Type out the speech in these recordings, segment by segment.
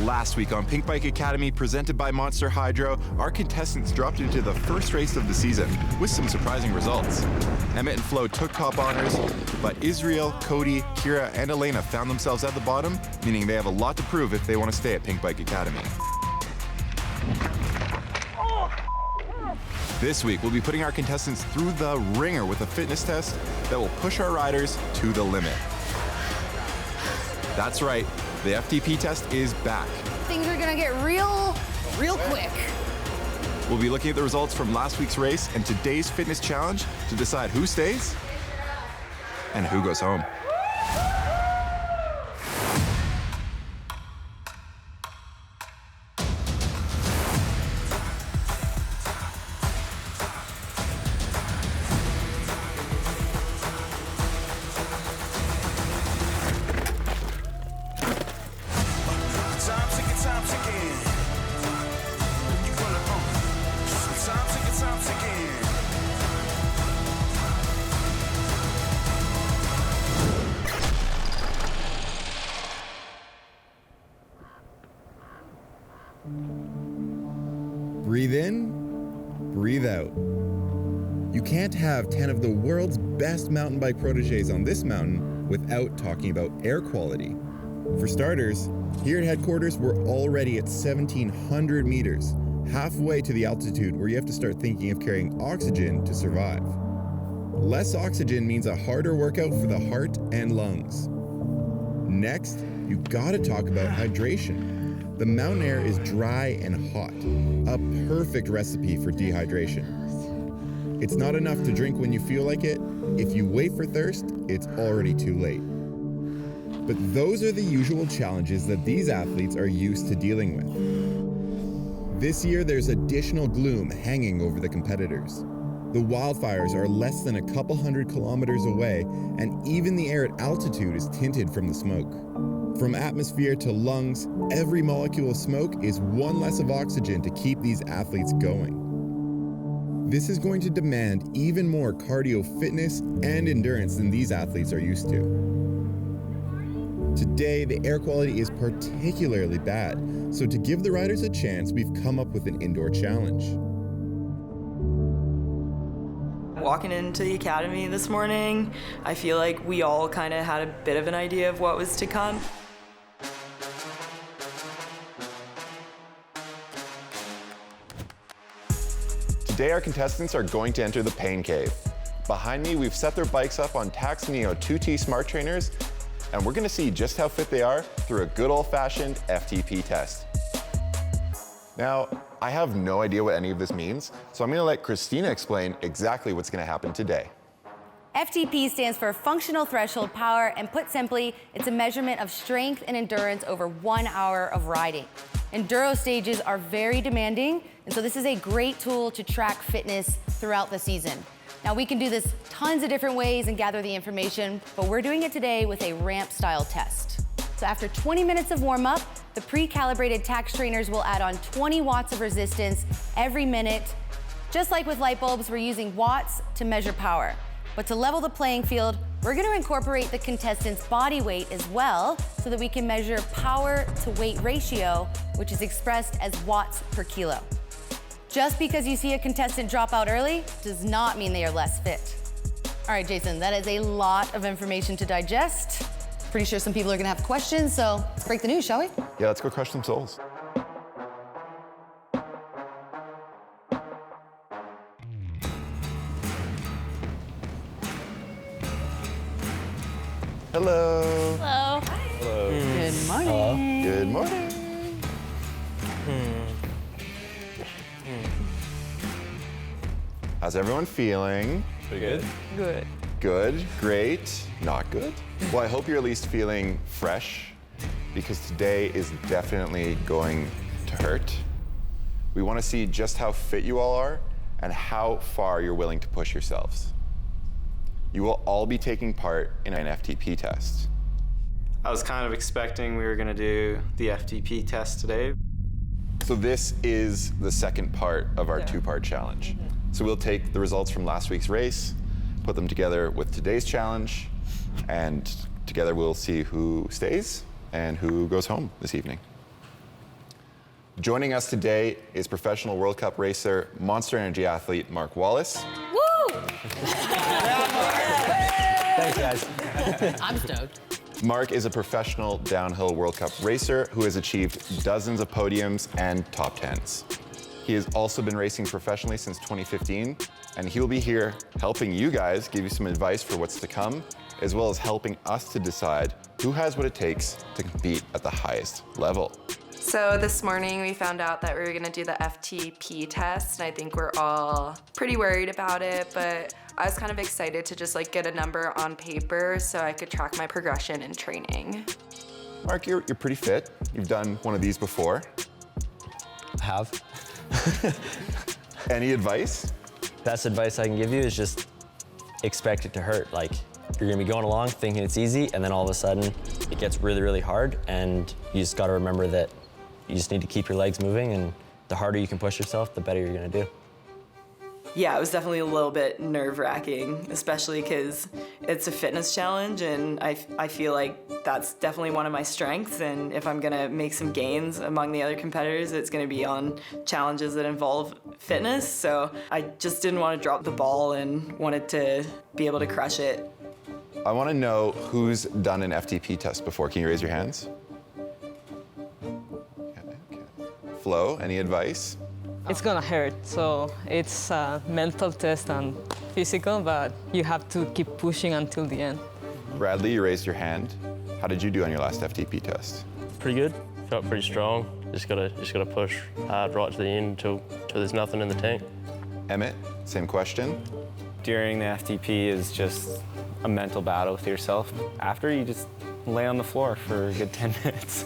Last week on Pink Bike Academy, presented by Monster Hydro, our contestants dropped into the first race of the season with some surprising results. Emmett and Flo took top honors, but Israel, Cody, Kira, and Elena found themselves at the bottom, meaning they have a lot to prove if they want to stay at Pink Bike Academy. This week, we'll be putting our contestants through the ringer with a fitness test that will push our riders to the limit. That's right, the FTP test is back. Things are gonna get real quick. We'll be looking at the results from last week's race and today's fitness challenge to decide who stays and who goes home. Breathe in, breathe out. You can't have 10 of the world's best mountain bike proteges on this mountain without talking about air quality. For starters, here at headquarters, we're already at 1,700 meters, halfway to the altitude where you have to start thinking of carrying oxygen to survive. Less oxygen means a harder workout for the heart and lungs. Next, you gotta talk about hydration. The mountain air is dry and hot, a perfect recipe for dehydration. It's not enough to drink when you feel like it. If you wait for thirst, it's already too late. But those are the usual challenges that these athletes are used to dealing with. This year, there's additional gloom hanging over the competitors. The wildfires are less than a couple hundred kilometers away, and even the air at altitude is tinted from the smoke. From atmosphere to lungs, every molecule of smoke is one less of oxygen to keep these athletes going. This is going to demand even more cardio fitness and endurance than these athletes are used to. Today, the air quality is particularly bad, so to give the riders a chance, we've come up with an indoor challenge. Walking into the academy this morning, I feel like we all kind of had a bit of an idea of what was to come. Today, our contestants are going to enter the pain cave. Behind me, we've set their bikes up on Tacx Neo 2T Smart Trainers, and we're gonna see just how fit they are through a good old-fashioned FTP test. Now, I have no idea what any of this means, so I'm gonna let Christina explain exactly what's gonna happen today. FTP stands for Functional Threshold Power, and put simply, it's a measurement of strength and endurance over 1 hour of riding. Enduro stages are very demanding, and so this is a great tool to track fitness throughout the season. Now, we can do this tons of different ways and gather the information, but we're doing it today with a ramp-style test. So after 20 minutes of warm-up, the pre-calibrated Tacx trainers will add on 20 watts of resistance every minute. Just like with light bulbs, we're using watts to measure power. But to level the playing field, we're gonna incorporate the contestant's body weight as well so that we can measure power to weight ratio, which is expressed as watts per kilo. Just because you see a contestant drop out early does not mean they are less fit. All right, Jason, that is a lot of information to digest. Pretty sure some people are gonna have questions, so let's break the news, shall we? Yeah, let's go crush some souls. Hello. Hello. Hello. Good morning. Good morning. How's everyone feeling? Pretty good. Good. Good, great, not good. Well, I hope you're at least feeling fresh, because today is definitely going to hurt. We want to see just how fit you all are and how far you're willing to push yourselves. You will all be taking part in an FTP test. I was kind of expecting we were going to do the FTP test today. So this is the second part of our two-part challenge. So we'll take the results from last week's race, put them together with today's challenge, and together we'll see who stays and who goes home this evening. Joining us today is professional World Cup racer, Monster Energy athlete, Mark Wallace. Woo! Thanks, guys. I'm stoked. Mark is a professional downhill World Cup racer who has achieved dozens of podiums and top 10s. He has also been racing professionally since 2015, and he will be here helping you guys, give you some advice for what's to come, as well as helping us to decide who has what it takes to compete at the highest level. So this morning we found out that we were gonna do the FTP test, and I think we're all pretty worried about it, but I was kind of excited to just like get a number on paper so I could track my progression in training. Mark, you're pretty fit. You've done one of these before. Have. Any advice? Best advice I can give you is just expect it to hurt. Like, you're gonna be going along thinking it's easy, and then all of a sudden it gets really, really hard, and you just gotta remember that you just need to keep your legs moving, and the harder you can push yourself, the better you're gonna do. Yeah, it was definitely a little bit nerve-wracking, especially because it's a fitness challenge, and I feel like that's definitely one of my strengths, and if I'm gonna make some gains among the other competitors, it's gonna be on challenges that involve fitness, so I just didn't want to drop the ball and wanted to be able to crush it. I want to know who's done an FTP test before. Can you raise your hands? Okay. Flo, any advice? It's gonna hurt, so it's a mental test and physical, but you have to keep pushing until the end. Bradley, you raised your hand. How did you do on your last FTP test? Pretty good. Felt pretty strong. Just gotta push hard right to the end until there's nothing in the tank. Emmett, same question. During the FTP is just a mental battle with yourself. After, you just lay on the floor for a good 10 minutes.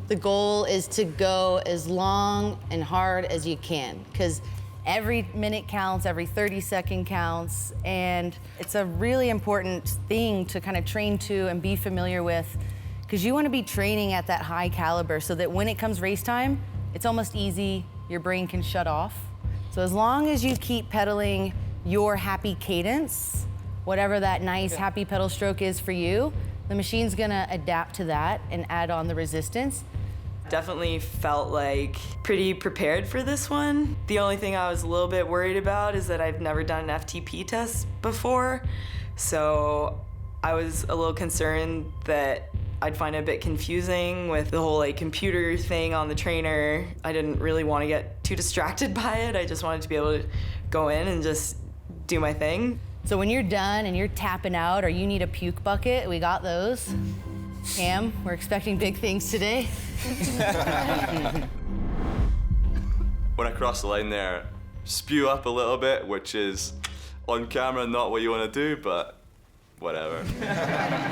The goal is to go as long and hard as you can, because every minute counts, every 30-second counts, and it's a really important thing to kind of train to and be familiar with, because you want to be training at that high caliber so that when it comes race time, it's almost easy, your brain can shut off. So as long as you keep pedaling your happy cadence, whatever that nice happy pedal stroke is for you, the machine's gonna adapt to that and add on the resistance. Definitely felt like pretty prepared for this one. The only thing I was a little bit worried about is that I've never done an FTP test before, so I was a little concerned that I'd find it a bit confusing with the whole like computer thing on the trainer. I didn't really want to get too distracted by it. I just wanted to be able to go in and just do my thing. So when you're done and you're tapping out or you need a puke bucket, we got those. Cam, we're expecting big things today. When I cross the line there, spew up a little bit, which is on camera not what you want to do, but whatever.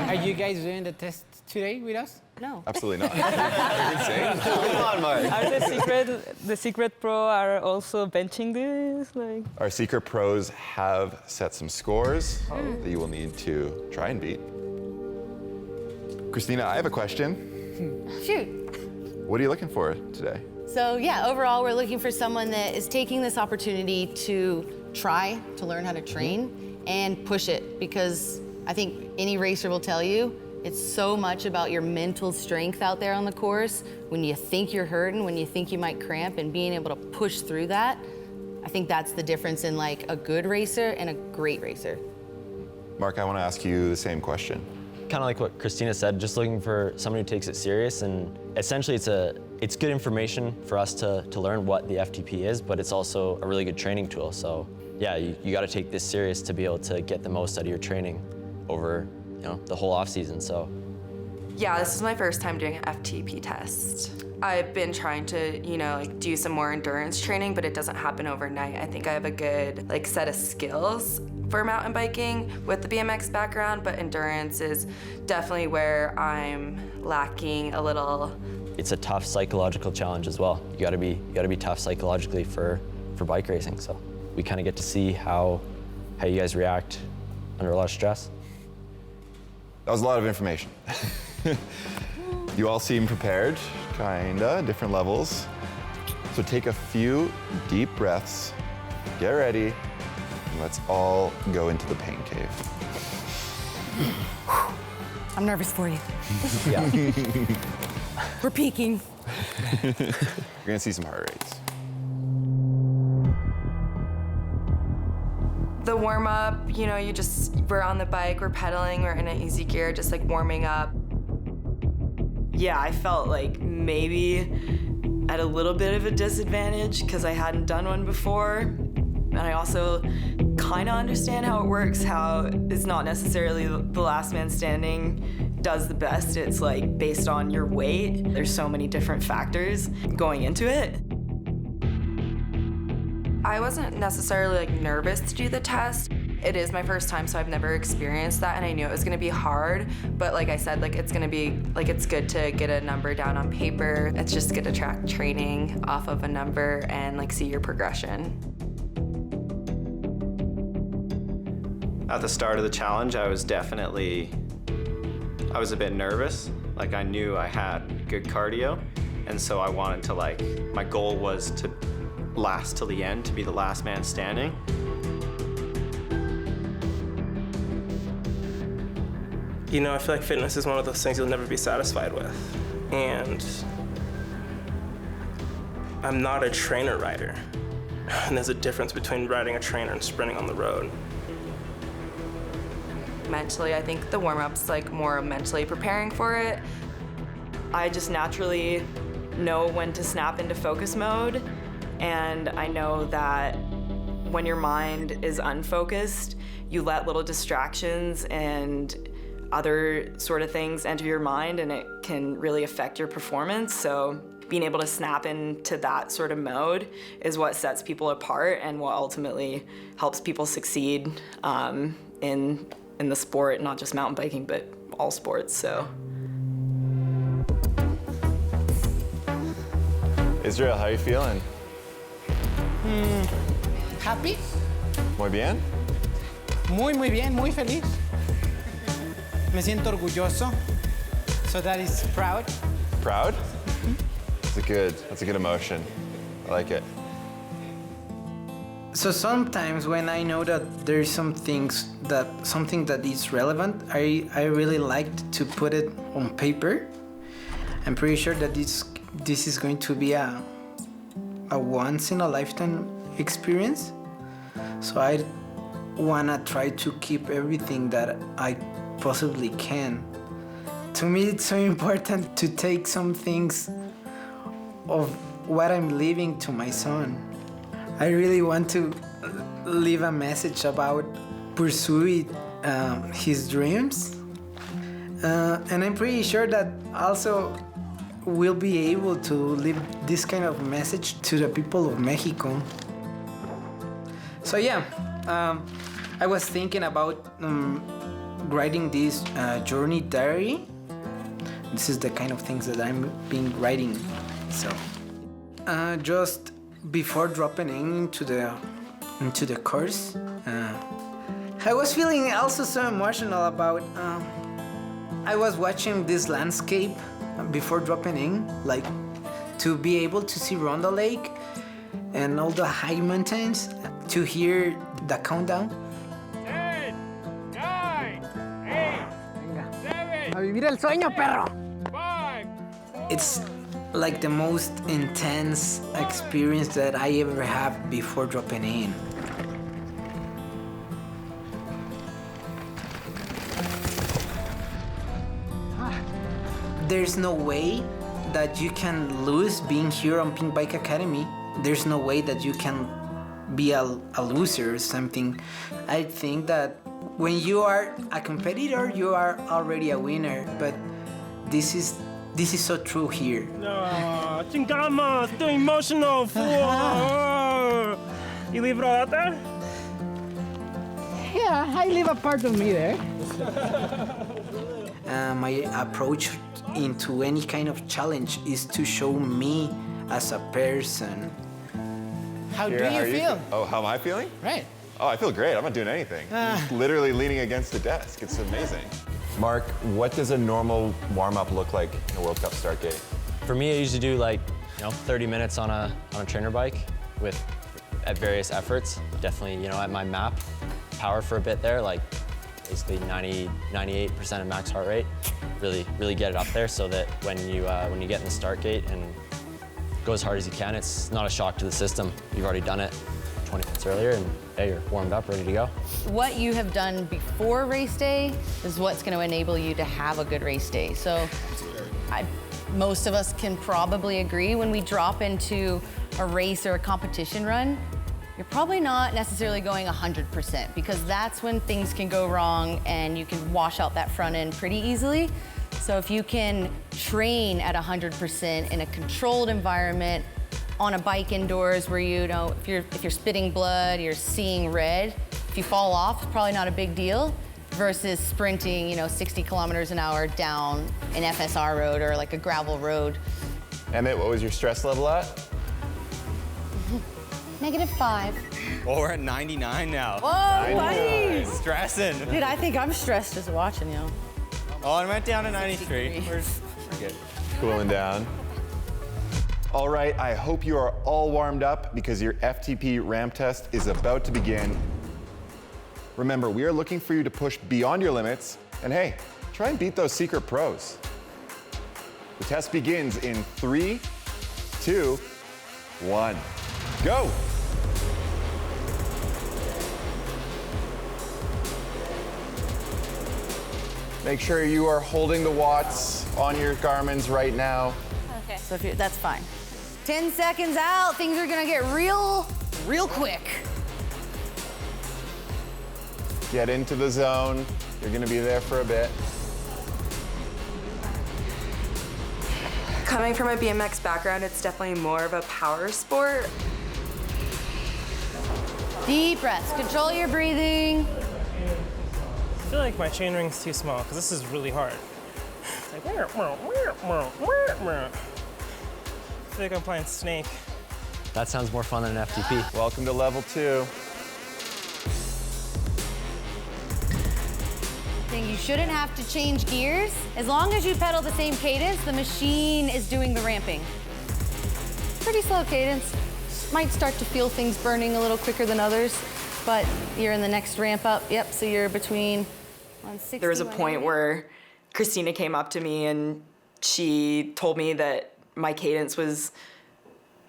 Are you guys doing the test today with us? No. Absolutely not. Come on, Mark. Are the secret pro are also benching this? Like, Our secret pros have set some scores that you will need to try and beat. Christina, I have a question. Shoot. What are you looking for today? So yeah, overall, we're looking for someone that is taking this opportunity to try to learn how to train and push it, because I think any racer will tell you, it's so much about your mental strength out there on the course. When you think you're hurting, when you think you might cramp, and being able to push through that, I think that's the difference in like a good racer and a great racer. Mark, I want to ask you the same question. Kind of like what Christina said, just looking for someone who takes it serious, and essentially it's good information for us to learn what the FTP is, but it's also a really good training tool. So yeah, you got to take this serious to be able to get the most out of your training over the whole off season. So Yeah, this is my first time doing an FTP test. I've been trying to, do some more endurance training, but it doesn't happen overnight. I think I have a good set of skills for mountain biking with the BMX background, but endurance is definitely where I'm lacking a little. it's a tough psychological challenge as well. You gotta be tough psychologically for bike racing. So we kind of get to see how you guys react under a lot of stress. That was a lot of information. You all seem prepared, kinda, different levels. So take a few deep breaths, get ready, and let's all go into the pain cave. I'm nervous for you. Yeah. We're peaking. You're gonna see some heart rates. The warm up, you know, we're on the bike, we're pedaling, we're in an easy gear, just like warming up. Yeah, I felt like maybe at a little bit of a disadvantage because I hadn't done one before. And I also kind of understand how it works, how it's not necessarily the last man standing does the best. It's like based on your weight. There's so many different factors going into it. I wasn't necessarily like nervous to do the test. It is my first time, so I've never experienced that, and I knew it was gonna be hard, but like I said, like it's gonna be, like it's good to get a number down on paper. It's just good to track training off of a number and like see your progression. At the start of the challenge, I was a bit nervous. Like I knew I had good cardio, and so I wanted to my goal was to last till the end, to be the last man standing. You know, I feel like fitness is one of those things you'll never be satisfied with. And I'm not a trainer rider. And there's a difference between riding a trainer and sprinting on the road. Mentally, I think the warm-up's like more mentally preparing for it. I just naturally know when to snap into focus mode, and I know that when your mind is unfocused, you let little distractions and other sort of things enter your mind, and it can really affect your performance. So being able to snap into that sort of mode is what sets people apart and what ultimately helps people succeed in the sport, not just mountain biking, but all sports. So. Israel, how are you feeling? Happy? Muy bien? Muy bien, muy feliz. Me siento orgulloso. So that is proud. Proud? That's a good emotion. I like it. So sometimes when I know that there's something that is relevant, I really like to put it on paper. I'm pretty sure that this is going to be a once in a lifetime experience. So I wanna try to keep everything that I possibly can. To me, it's so important to take some things of what I'm leaving to my son. I really want to leave a message about pursuing his dreams. And I'm pretty sure that also we'll be able to leave this kind of message to the people of Mexico. So yeah, I was thinking about writing this journey diary. This is the kind of things that I'm been writing. So just before dropping into the course, I was feeling also so emotional about. I was watching this landscape before dropping in, like to be able to see Ronda Lake and all the high mountains, to hear the countdown. 10, 9, 8, 7, A vivir el sueño, perro. 5. It's like the most intense experience that I ever have before dropping in. There's no way that you can lose being here on Pink Bike Academy. There's no way that you can be a loser or something. I think that when you are a competitor, you are already a winner, but this is so true here. No, chingamos, too emotional, fool. You leave it all out there? Yeah, I leave a part of me there. My approach into any kind of challenge is to show me as a person. How do you feel? Oh, how am I feeling? Right. Oh, I feel great. I'm not doing anything. I'm just literally leaning against the desk. It's amazing. Mark, what does a normal warm-up look like in a World Cup start gate? For me, I usually do 30 minutes on a trainer bike at various efforts. Definitely, at my map, power for a bit there, basically 98% of max heart rate. really get it up there so that when you get in the start gate and go as hard as you can, it's not a shock to the system. You've already done it 20 minutes earlier and hey, you're warmed up, ready to go. What you have done before race day is what's going to enable you to have a good race day. So most of us can probably agree when we drop into a race or a competition run, you're probably not necessarily going 100% because that's when things can go wrong and you can wash out that front end pretty easily. So if you can train at 100% in a controlled environment on a bike indoors where you know if you're spitting blood, you're seeing red, if you fall off, it's probably not a big deal versus sprinting, 60 kilometers an hour down an FSR road or like a gravel road. Emmett, what was your stress level at? -5. Well, we're at 99 now. Whoa, buddy! Stressing. Dude, I think I'm stressed just watching you. Oh, I went down to 93. We're good. Cooling down. All right, I hope you are all warmed up because your FTP ramp test is about to begin. Remember, we are looking for you to push beyond your limits, and hey, try and beat those secret pros. The test begins in 3, 2, 1, go! Make sure you are holding the watts on your Garmin's right now. Okay. So that's fine. 10 seconds out, things are gonna get real quick. Get into the zone. You're gonna be there for a bit. Coming from a BMX background, it's definitely more of a power sport. Deep breaths, control your breathing. I feel like my chain ring's too small because this is really hard. It's like, I feel like I'm playing Snake. That sounds more fun than an FTP. Welcome to level 2. You shouldn't have to change gears. As long as you pedal the same cadence, the machine is doing the ramping. Pretty slow cadence. Might start to feel things burning a little quicker than others, but you're in the next ramp up. Yep, so you're between 160. There was a point where Christina came up to me and she told me that my cadence was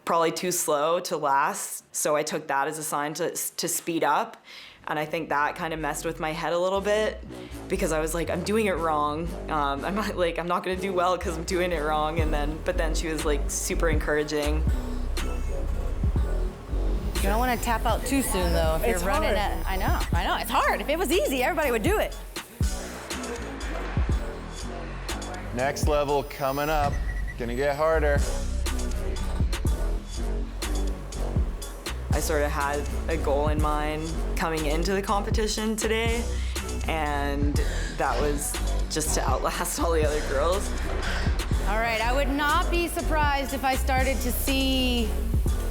probably too slow to last. So I took that as a sign to speed up. And I think that kind of messed with my head a little bit because I was like, I'm doing it wrong. I'm not gonna do well because I'm doing it wrong. But then she was like super encouraging. You don't want to tap out too soon though. If you're running at, I know, it's hard. If it was easy, everybody would do it. Next level coming up. Gonna get harder. I sort of had a goal in mind coming into the competition today, and that was just to outlast all the other girls. All right, I would not be surprised if I started to see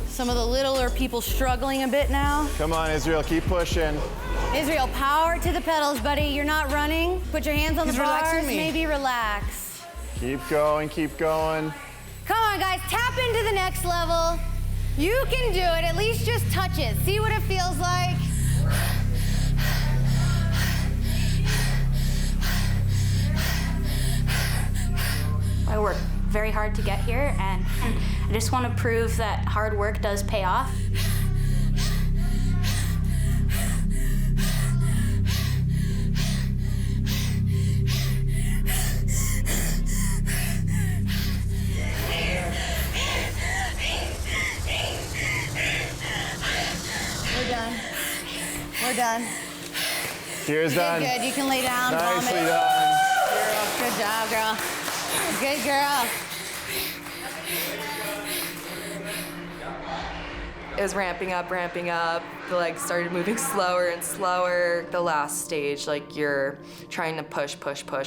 some of the littler people struggling a bit now. Come on, Israel, keep pushing. Israel, power to the pedals, buddy. You're not running. Put your hands on the bars, maybe relax. Keep going, keep going. Come on, guys, tap into the next level. You can do it, at least just touch it. See what it feels like. I worked very hard to get here, and I just want to prove that hard work does pay off. We're done. Cheers, done. Good, you can lay down. Nicely vomit. done. Good job, girl. Good girl. It was ramping up. The legs started moving slower and slower. The last stage, like you're trying to push,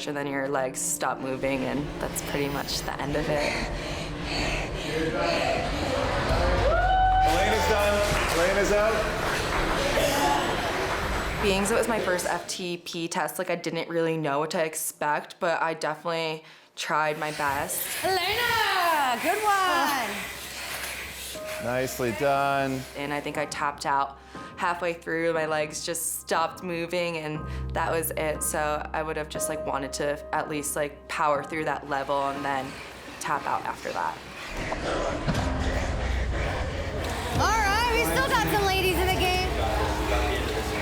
and then your legs stop moving, and that's pretty much the end of it. Elena's done. Elena's out. Being as it was my first FTP test, like I didn't really know what to expect, but I definitely tried my best. Elena, good one. Nicely done. And I think I tapped out halfway through, my legs just stopped moving, and that was it. So I would have just like wanted to at least like power through that level and then tap out after that. All right, we still got some ladies in the game.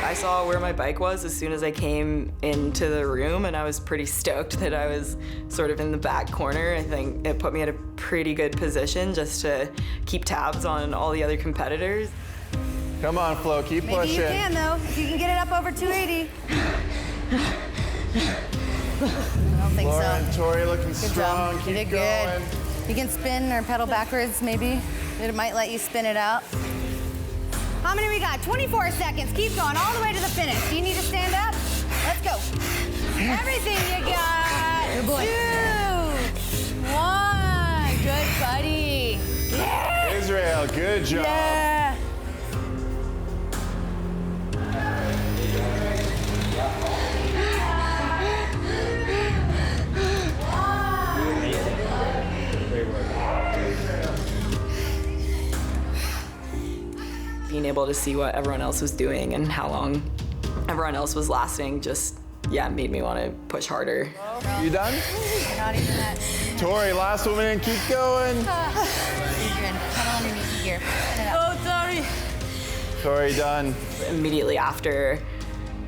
I saw where my bike was as soon as I came into the room, and I was pretty stoked that I was sort of in the back corner. I think it put me at a pretty good position just to keep tabs on all the other competitors. Come on, Flo, keep Maybe pushing. you can, though, if you can get it up over 280. I don't think Lauren, so. Tori looking Good strong. job. Keep You did going. good. You can spin or pedal backwards, maybe. It might let you spin it out. How many we got? 24 seconds. Keep going all the way to the finish. Do you need to stand up? Let's go. Everything you got. Good boy. 2, 1. Good, buddy. Yeah. Israel, good job. Yeah. Being able to see what everyone else was doing and how long everyone else was lasting just, yeah, made me want to push harder. You done? Not even that. Tori, last woman in, keep going. Adrian, pedal underneath here. Spin it up. Oh, sorry. Tori, done. Immediately after,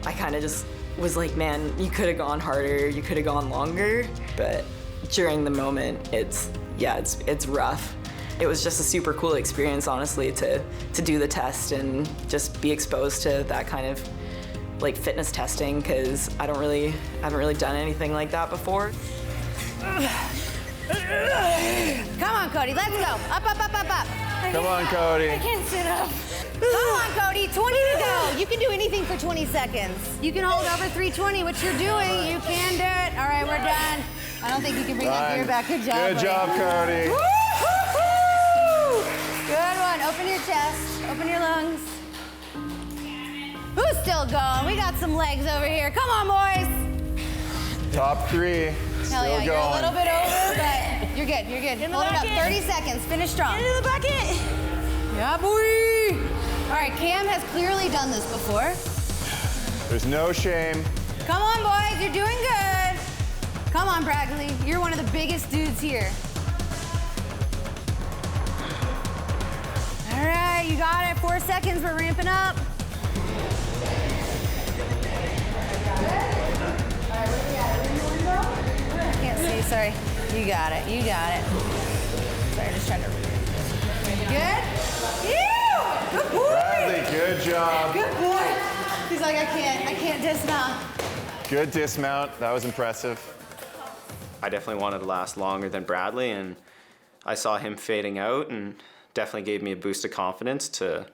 I kind of just was like, man, you could have gone harder, you could have gone longer, but during the moment, it's rough. It was just a super cool experience, honestly, to do the test and just be exposed to that kind of like fitness testing, because I haven't really done anything like that before. Come on, Cody, let's go. Up, up, up, up, up. Come on, Cody. I can't sit up. Come on, Cody, 20 to go. You can do anything for 20 seconds. You can hold over 320, which you're doing. You can do it. All right, we're done. I don't think you can bring that gear back. Good job, Good buddy. job, Cody. Good one. Open your chest. Open your lungs. Who's still going? We got some legs over here. Come on, boys. Top 3. Hell Still yeah, going. you're a little bit over, but you're good. You're good. Hold it up. 30 seconds. Finish strong. Get into the bucket. Yeah, boy. All right, Cam has clearly done this before. There's no shame. Come on, boys. You're doing good. Come on, Bradley. You're one of the biggest dudes here. All right, you got it. 4 seconds. We're ramping up. Can't see. Sorry. You got it. You got it. Sorry, just trying to. Good. You. Good boy. Bradley, good job. Good boy. He's like, I can't dismount. Good dismount. That was impressive. I definitely wanted to last longer than Bradley, and I saw him fading out, and definitely gave me a boost of confidence to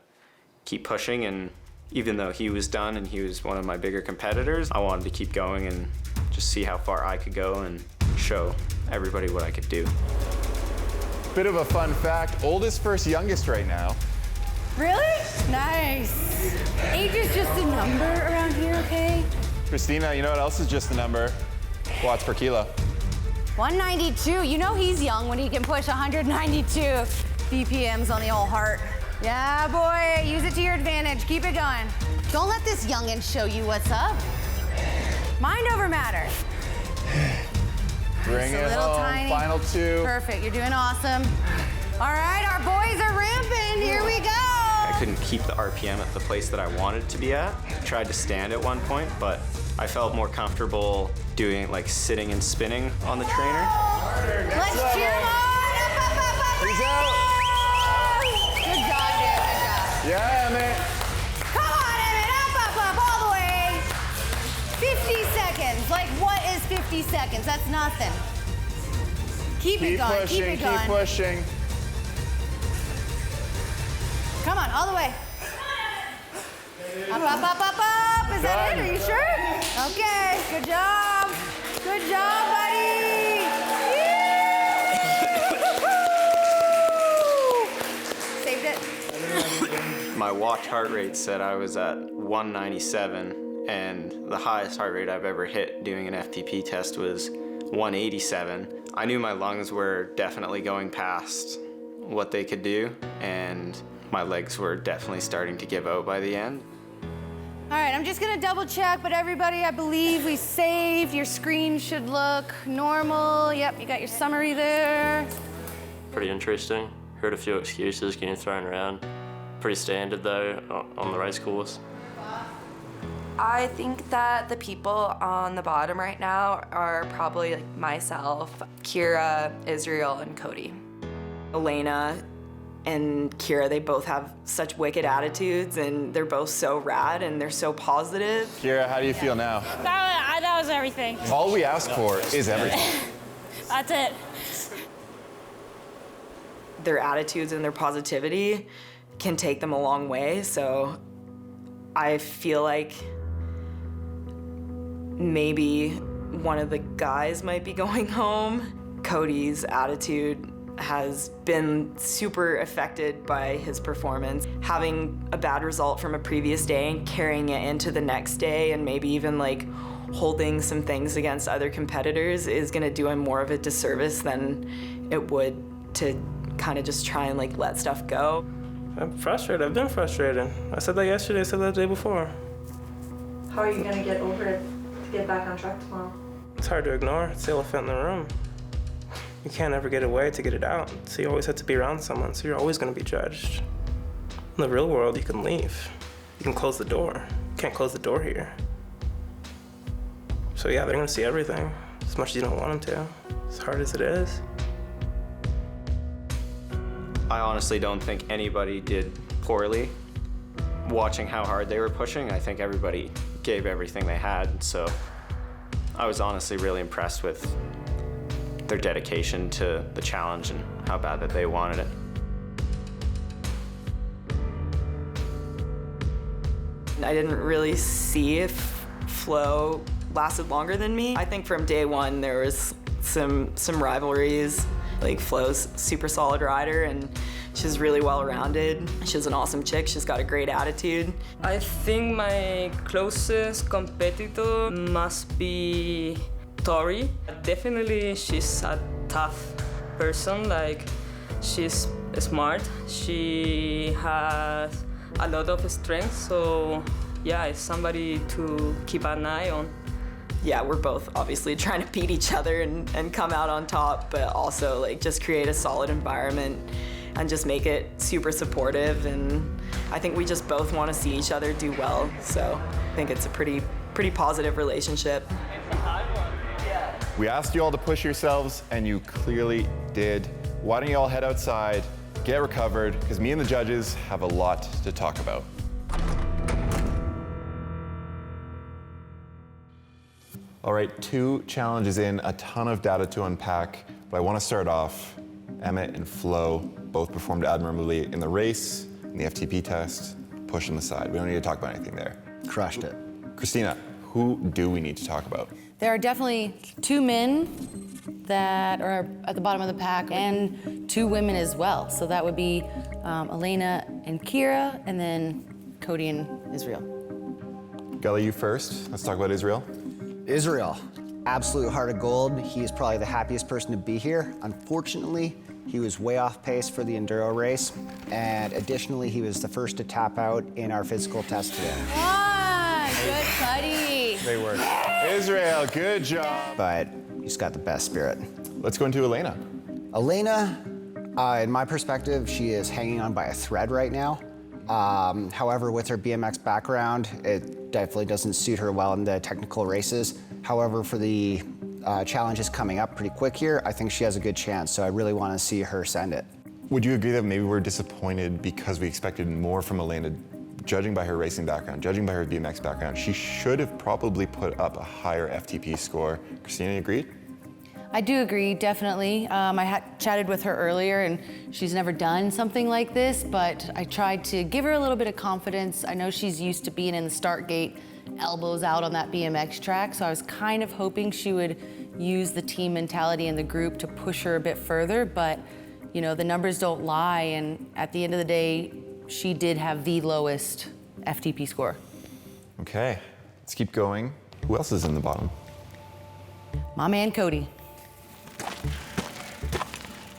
keep pushing. And even though he was done and he was one of my bigger competitors, I wanted to keep going and just see how far I could go and show everybody what I could do. Bit of a fun fact, oldest versus youngest right now. Really? Nice. Age is just a number around here, okay? Christina, you know what else is just a number? Watts per kilo. 192. You know he's young when he can push 192 BPMs on the old heart. Yeah, boy. Use it to your advantage. Keep it going. Don't let this youngin' show you what's up. Mind over matter. Bring Just a it little home. tiny. Final 2. Perfect. You're doing awesome. All right, our boys are ramping. Here we go. I couldn't keep the RPM at the place that I wanted to be at. I tried to stand at one point, but I felt more comfortable doing like sitting and spinning on the trainer. Let's cheer him on. Up, up, up, up. He's out. Good job, dude. Good job. Yeah, man. Come on, Emmett. Up, up, up, all the way. 50 seconds. Like, what is 50 seconds? That's nothing. Keep it going. Pushing, Keep it going. keep pushing. Come on, all the way. Up, up, up, up, up. Is that it? Are you sure? Okay. Good job. Good job, buddy. Saved it. My watch heart rate said I was at 197, and the highest heart rate I've ever hit doing an FTP test was 187. I knew my lungs were definitely going past what they could do, and my legs were definitely starting to give out by the end. All right, I'm just gonna double check, but everybody, I believe we saved. Your screen should look normal. Yep, you got your summary there. Pretty interesting. Heard a few excuses getting thrown around. Pretty standard though on the race course. I think that the people on the bottom right now are probably like myself, Kira, Israel, and Cody. Elena and Kira, they both have such wicked attitudes, and they're both so rad, and they're so positive. Kira, how do you feel now? That was everything. All we ask for is everything. That's it. Their attitudes and their positivity can take them a long way, so I feel like maybe one of the guys might be going home. Cody's attitude has been super affected by his performance. Having a bad result from a previous day and carrying it into the next day, and maybe even like holding some things against other competitors, is gonna do him more of a disservice than it would to kind of just try and like let stuff go. I'm frustrated. I've been frustrated. I said that yesterday, I said that the day before. How are you gonna get over it to get back on track tomorrow? It's hard to ignore. It's the elephant in the room. You can't ever get away to get it out. So you always have to be around someone, so you're always gonna be judged. In the real world, you can leave. You can close the door. You can't close the door here. So yeah, they're gonna see everything, as much as you don't want them to, as hard as it is. I honestly don't think anybody did poorly. Watching how hard they were pushing, I think everybody gave everything they had, so I was honestly really impressed with their dedication to the challenge and how bad that they wanted it. I didn't really see if Flo lasted longer than me. I think from day one there was some rivalries. Like, Flo's super solid rider, and she's really well-rounded. She's an awesome chick. She's got a great attitude. I think my closest competitor must be Tori. Definitely she's a tough person. Like, she's smart. She has a lot of strength, so yeah, it's somebody to keep an eye on. Yeah, we're both obviously trying to beat each other and come out on top, but also like just create a solid environment and just make it super supportive. And I think we just both want to see each other do well. So I think it's a pretty positive relationship. We asked you all to push yourselves, and you clearly did. Why don't you all head outside, get recovered, because me and the judges have a lot to talk about. All right, 2 challenges in, a ton of data to unpack, but I want to start off. Emmett and Flo both performed admirably in the race, in the FTP test, push on the side. We don't need to talk about anything there. Crushed it. Christina, who do we need to talk about? There are definitely 2 men that are at the bottom of the pack and 2 women as well. So that would be Elena and Kira, and then Cody and Israel. Gully, you first. Let's talk about Israel. Israel, absolute heart of gold. He is probably the happiest person to be here. Unfortunately, he was way off pace for the enduro race, and additionally, he was the first to tap out in our physical test today. Good buddy. Great work. Israel, good job. But he's got the best spirit. Let's go into Elena. Elena, in my perspective, she is hanging on by a thread right now. However, with her BMX background, it definitely doesn't suit her well in the technical races. However, for the challenges coming up pretty quick here, I think she has a good chance, so I really want to see her send it. Would you agree that maybe we're disappointed because we expected more from Elena, judging by her racing background, judging by her BMX background? She should have probably put up a higher FTP score. Christina, you agreed? I do agree, definitely. I chatted with her earlier, and she's never done something like this, but I tried to give her a little bit of confidence. I know she's used to being in the start gate, elbows out on that BMX track, so I was kind of hoping she would use the team mentality in the group to push her a bit further, but you know, the numbers don't lie, and at the end of the day, she did have the lowest FTP score. Okay, let's keep going. Who else is in the bottom? My man, Cody.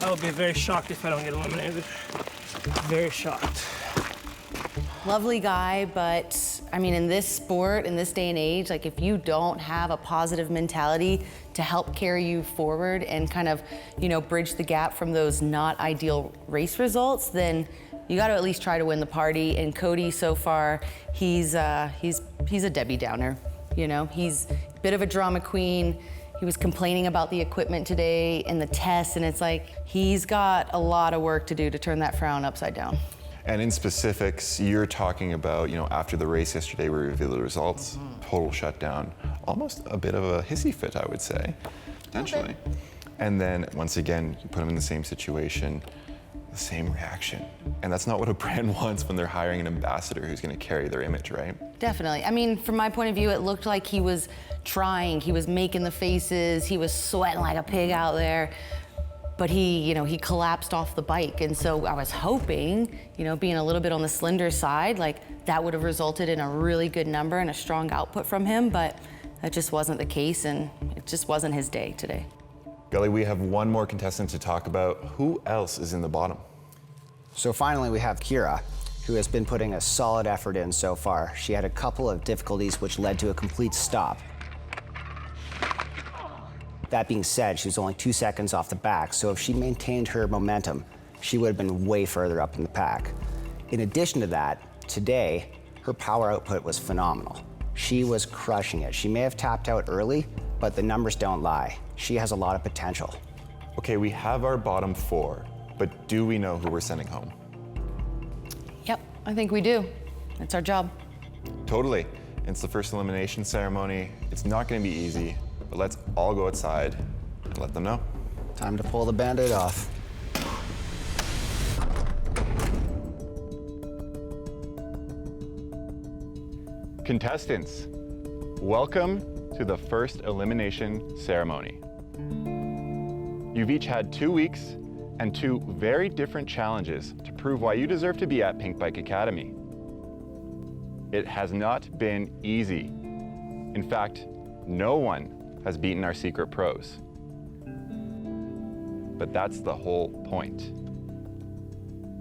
I will be very shocked if I don't get eliminated. Very shocked. Lovely guy, but I mean, in this sport, in this day and age, like if you don't have a positive mentality to help carry you forward and kind of, bridge the gap from those not ideal race results, then you got to at least try to win the party. And Cody, so far, he's a Debbie Downer. He's a bit of a drama queen. He was complaining about the equipment today and the tests, and it's like he's got a lot of work to do to turn that frown upside down. And in specifics, you're talking about, after the race yesterday, we revealed the results, total shutdown, almost a bit of a hissy fit, I would say, potentially. And then once again, you put him in the same situation, the same reaction. And that's not what a brand wants when they're hiring an ambassador who's going to carry their image, right? Definitely. I mean, from my point of view, it looked like he was trying, he was making the faces, he was sweating like a pig out there. But he collapsed off the bike. And so I was hoping, being a little bit on the slender side, like that would have resulted in a really good number and a strong output from him, but that just wasn't the case, and it just wasn't his day today. Gully, we have one more contestant to talk about. Who else is in the bottom? So finally, we have Kira, who has been putting a solid effort in so far. She had a couple of difficulties which led to a complete stop. That being said, she was only 2 seconds off the back, so if she maintained her momentum, she would have been way further up in the pack. In addition to that, today, her power output was phenomenal. She was crushing it. She may have tapped out early, but the numbers don't lie. She has a lot of potential. Okay, we have our bottom 4, but do we know who we're sending home? Yep, I think we do. It's our job. Totally. It's the first elimination ceremony. It's not going to be easy, but let's all go outside and let them know. Time to pull the Band-Aid off. Contestants, welcome to the first elimination ceremony. You've each had 2 weeks and 2 very different challenges to prove why you deserve to be at Pink Bike Academy. It has not been easy. In fact, no one has beaten our secret pros. But that's the whole point.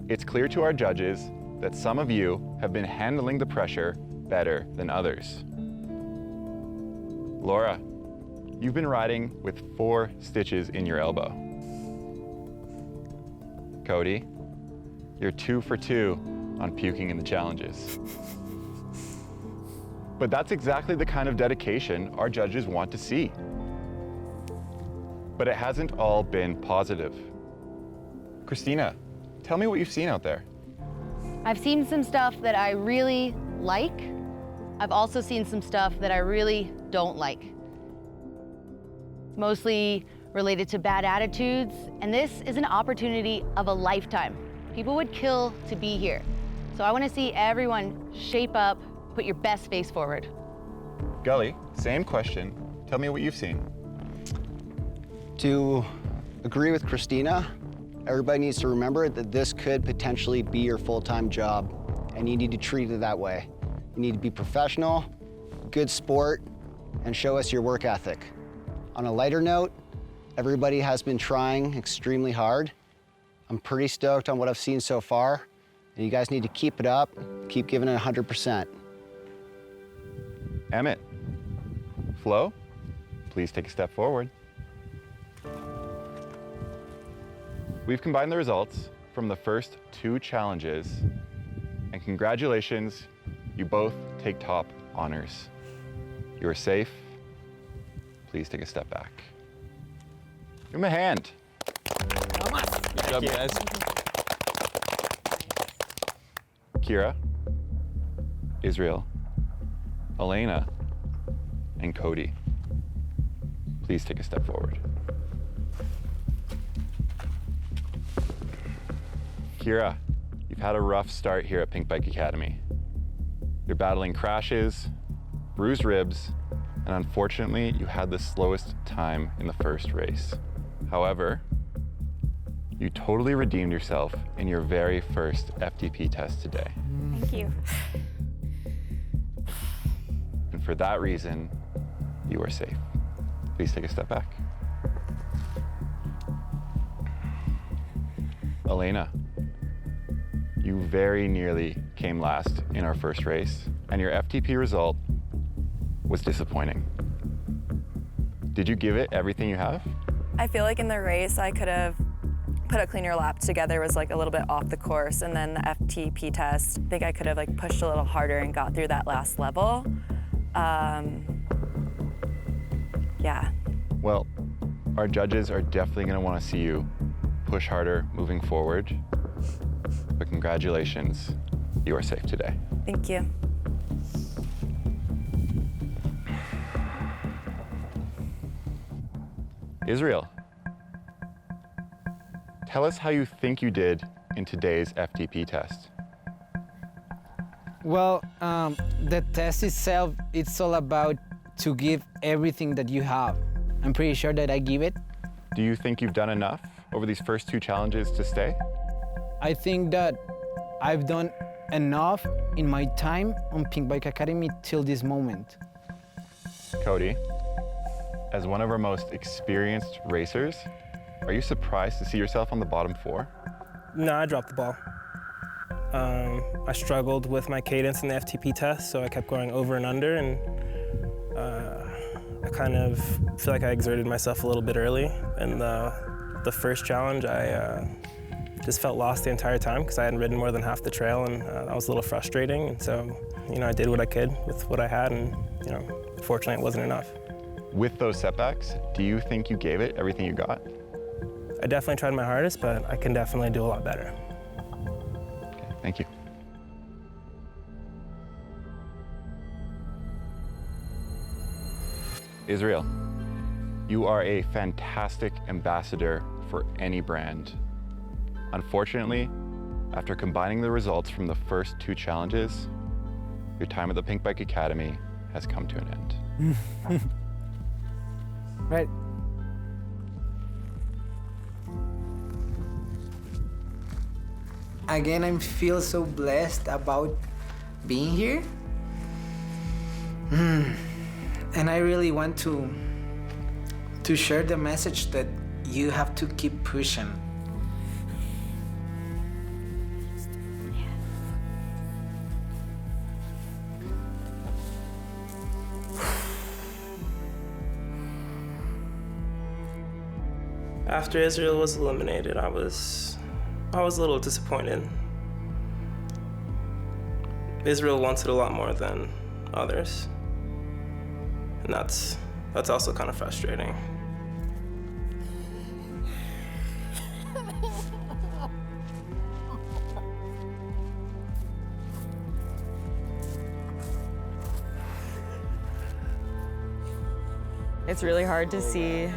It's clear to our judges that some of you have been handling the pressure better than others. Laura, you've been riding with 4 stitches in your elbow. Cody, you're 2 for 2 on puking in the challenges. But that's exactly the kind of dedication our judges want to see. But it hasn't all been positive. Christina, tell me what you've seen out there. I've seen some stuff that I really like. I've also seen some stuff that I really don't like. Mostly related to bad attitudes, and this is an opportunity of a lifetime. People would kill to be here. So I want to see everyone shape up, put your best face forward. Gully, same question. Tell me what you've seen. To agree with Christina, everybody needs to remember that this could potentially be your full-time job, and you need to treat it that way. You need to be professional, good sport, and show us your work ethic. On a lighter note, everybody has been trying extremely hard. I'm pretty stoked on what I've seen so far, and you guys need to keep it up, keep giving it 100%. Emmett, Flo, please take a step forward. We've combined the results from the first 2 challenges, and congratulations, you both take top honors. You are safe. Please take a step back. Give him a hand. Good job, guys. Kira, Israel, Elena, and Cody, please take a step forward. Kira, you've had a rough start here at Pink Bike Academy. You're battling crashes, bruised ribs, and unfortunately, you had the slowest time in the first race. However, you totally redeemed yourself in your very first FTP test today. Thank you. And for that reason, you are safe. Please take a step back. Elena, you very nearly came last in our first race. and your FTP result was disappointing. Did you give it everything you have? I feel like in the race I could have put a cleaner lap together, was like a little bit off the course, and then the FTP test, I think I could have like pushed a little harder and got through that last level. Yeah. Well, our judges are definitely going to want to see you push harder moving forward. But congratulations, you are safe today. Thank you. Israel, tell us how you think you did in today's FTP test. Well, the test itself, it's all about to give everything that you have. I'm pretty sure that I give it. Do you think you've done enough over these first 2 challenges to stay? I think that I've done enough in my time on Pink Bike Academy till this moment. Cody, as one of our most experienced racers, are you surprised to see yourself on the bottom 4? No, I dropped the ball. I struggled with my cadence in the FTP test, so I kept going over and under, and I kind of feel like I exerted myself a little bit early. In the first challenge, I just felt lost the entire time because I hadn't ridden more than half the trail, and that was a little frustrating. And so, I did what I could with what I had, and fortunately, it wasn't enough. With those setbacks, do you think you gave it everything you got? I definitely tried my hardest, but I can definitely do a lot better. Okay, thank you. Israel, you are a fantastic ambassador for any brand. Unfortunately, after combining the results from the first 2 challenges, your time at the Pink Bike Academy has come to an end. Right. Again, I feel so blessed about being here. And I really want to share the message that you have to keep pushing. After Israel was eliminated, I was a little disappointed. Israel wants it a lot more than others. And that's also kind of frustrating. It's really hard to see.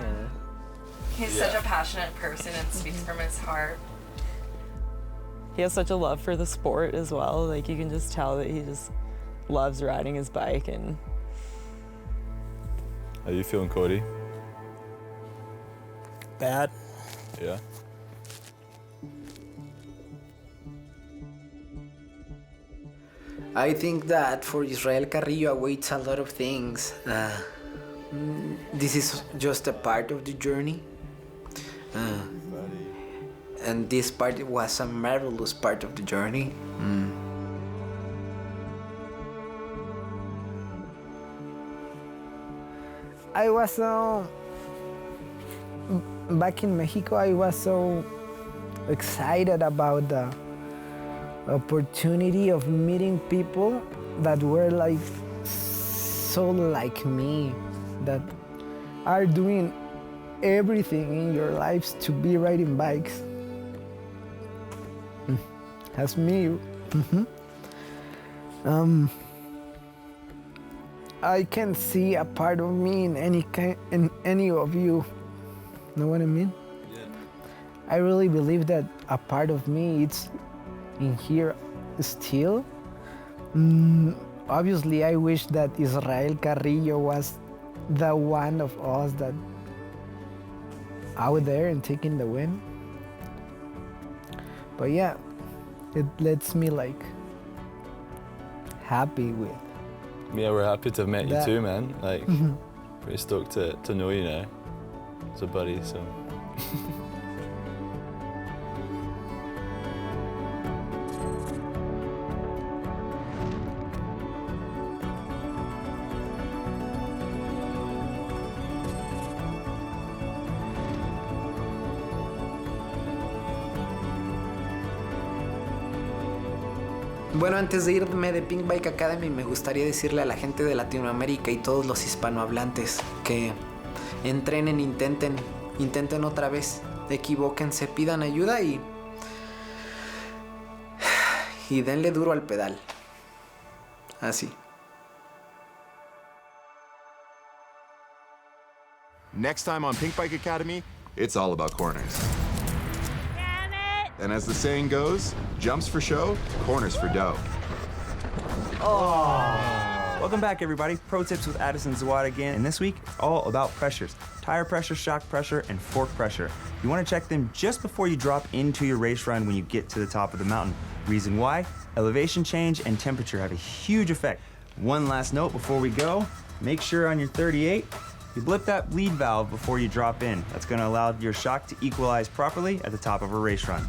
He's such a passionate person and speaks from his heart. He has such a love for the sport as well. Like, you can just tell that he just loves riding his bike. And how you feeling, Cody? Bad. Yeah. I think that for Israel Carrillo awaits a lot of things. This is just a part of the journey. And this part was a marvelous part of the journey. I was so... Back in Mexico, I was so excited about the opportunity of meeting people that were like so like me, that are doing everything in your lives to be riding bikes. That's me. I can see a part of me in any of you. Know what I mean? Yeah. I really believe that a part of me it's in here still. Obviously, I wish that Israel Carrillo was the one of us that out there and taking the win. But yeah, it lets me like happy with. Yeah, we're happy to have met that. you too, man. Like, pretty stoked to know you now as a buddy, so. Bueno, antes de irme de Pink Bike Academy, me gustaría decirle a la gente de Latinoamérica y todos los hispanohablantes que entrenen, intenten otra vez, equivóquense, pidan ayuda y denle duro al pedal. Así. Next time on Pink Bike Academy, it's all about corners. And as the saying goes, jumps for show, corners for dough. Welcome back, everybody. Pro Tips with Addison Zawad again. And this week, it's all about pressures. Tire pressure, shock pressure, and fork pressure. You want to check them just before you drop into your race run when you get to the top of the mountain. Reason why? Elevation change and temperature have a huge effect. One last note before we go. Make sure on your 38, you blip that bleed valve before you drop in. That's going to allow your shock to equalize properly at the top of a race run.